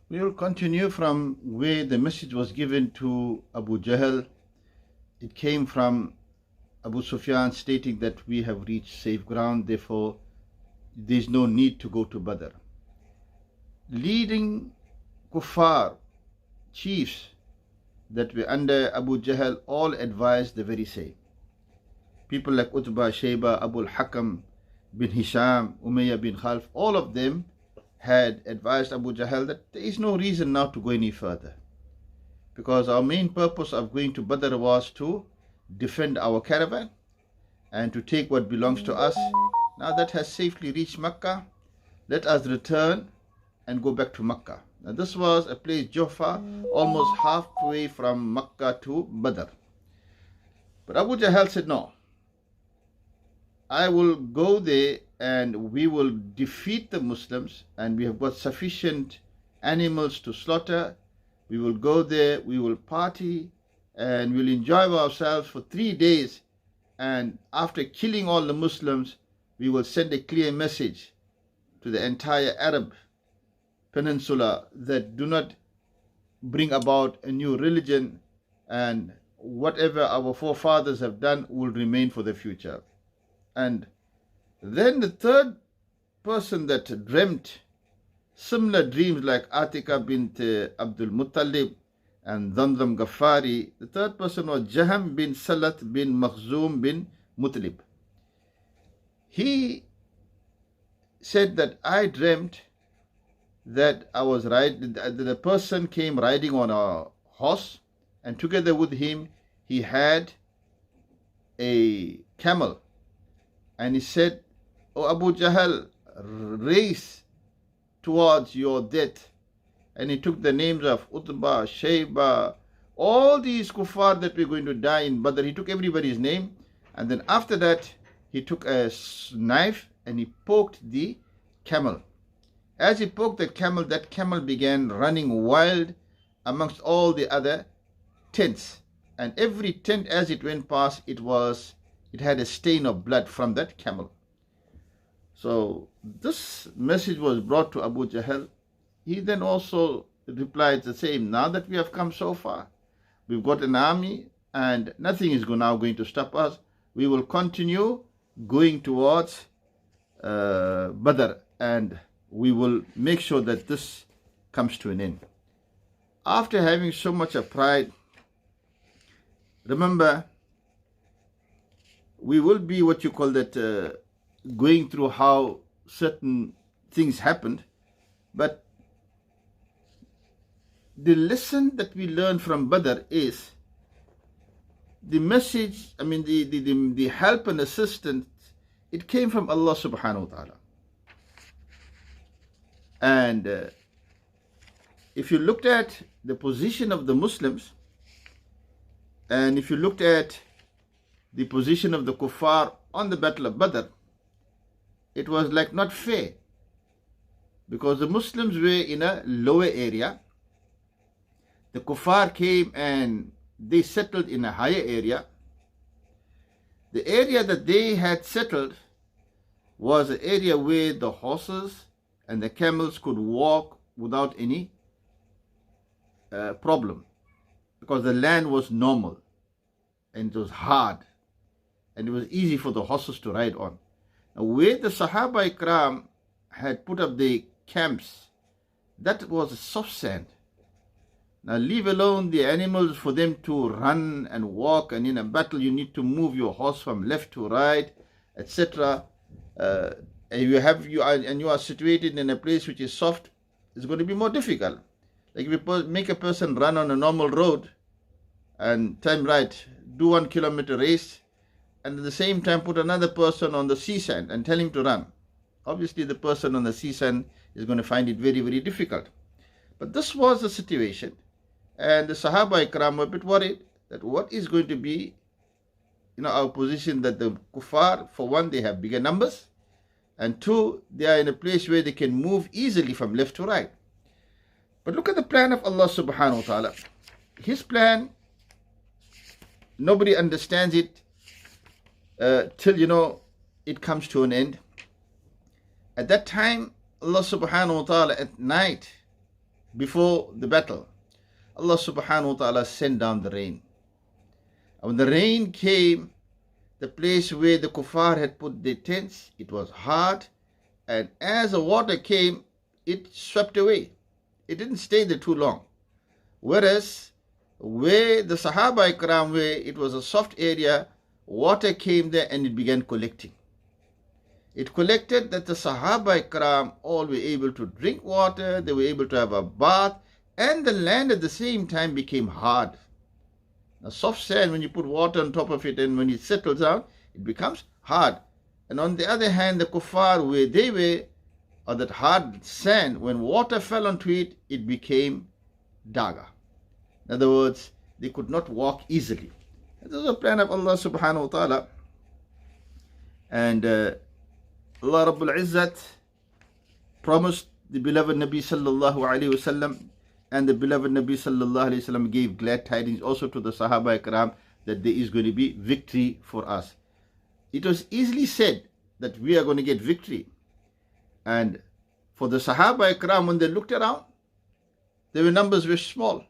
We will continue from where the message was given to Abu Jahl. It came from Abu Sufyan stating that we have reached safe ground, therefore there is no need to go to Badr. Leading kuffar chiefs that were under Abu Jahl all advised the very same. People like Utbah, Shayba, Abu al-Hakam bin Hisham, Umayyah bin Khalf, all of them had advised Abu Jahl that there is no reason now to go any further, because our main purpose of going to Badr was to defend our caravan and to take what belongs to us. Now that has safely reached Makkah, let us return and go back to Makkah. Now this was a place, Juhfa, almost halfway from Makkah to Badr. But Abu Jahl said, no, I will go there and we will defeat the Muslims, and we have got sufficient animals to slaughter. We will go there, we will party, and we'll enjoy ourselves for 3 days. And after killing all the Muslims, we will send a clear message to the entire Arab peninsula that do not bring about a new religion, and whatever our forefathers have done will remain for the future. And then the third person that dreamt similar dreams like Atika bint Abdul Muttalib and Damdam Ghaffari, the third person was Jaham bin Salat bin Makhzum bin Mutlib. He said that I dreamt that I was the person came riding on a horse, and together with him he had a camel, and he said, "O Abu Jahl, race towards your death." And he took the names of Utbah, Shayba, all these kuffar that were going to die in Badr. He took everybody's name, and then after that he took a knife and he poked the camel. As he poked that camel began running wild amongst all the other tents, and every tent as it went past, it had a stain of blood from that camel. So this message was brought to Abu Jahl. He then also replied the same. Now that we have come so far, we've got an army and nothing is now going to stop us. We will continue going towards Badr, and we will make sure that this comes to an end. After having so much of pride, remember, we will be what you call that going through how certain things happened, but the lesson that we learn from Badr is the message, the help and assistance, it came from Allah subhanahu wa ta'ala. And if you looked at the position of the Muslims, and if you looked at the position of the kuffar on the Battle of Badr, it was like not fair, because the Muslims were in a lower area. The kuffar came and they settled in a higher area. The area that they had settled was an area where the horses and the camels could walk without any problem, because the land was normal and it was hard and it was easy for the horses to ride on. Now, where the Sahaba Ikram had put up the camps, that was soft sand. Now, leave alone the animals for them to run and walk, and in a battle you need to move your horse from left to right, etc. And you are situated in a place which is soft, it's going to be more difficult. Like if you make a person run on a normal road and time right, do 1 kilometer race, and at the same time put another person on the sea sand and tell him to run. Obviously the person on the sea sand is going to find it very, very difficult. But this was the situation, and the Sahaba Ikram were a bit worried that what is going to be our position, that the kuffar, for one, they have bigger numbers, and two, they are in a place where they can move easily from left to right. But look at the plan of Allah subhanahu wa ta'ala. His plan, nobody understands it till it comes to an end. At that time, Allah subhanahu wa ta'ala at night before the battle, Allah subhanahu wa ta'ala sent down the rain. And when the rain came, the place where the kuffar had put their tents, it was hard, and as the water came, it swept away. It didn't stay there too long. Whereas where the Sahaba Ikram, where it was a soft area, water came there and it began collecting. It collected that the Sahaba Ikram all were able to drink water, they were able to have a bath, and the land at the same time became hard. Now, soft sand, when you put water on top of it and when it settles down, it becomes hard. And on the other hand, the kuffar, where they were, or that hard sand, when water fell onto it, it became daga. In other words, they could not walk easily. This is a plan of Allah subhanahu wa ta'ala. And Allah Rabbul Izzat promised the beloved Nabi sallallahu alayhi wasallam, and the beloved Nabi sallallahu alayhi wasallam gave glad tidings also to the Sahaba Ikram that there is going to be victory for us. It was easily said that we are going to get victory. And for the Sahaba Ikram, when they looked around, their numbers were small.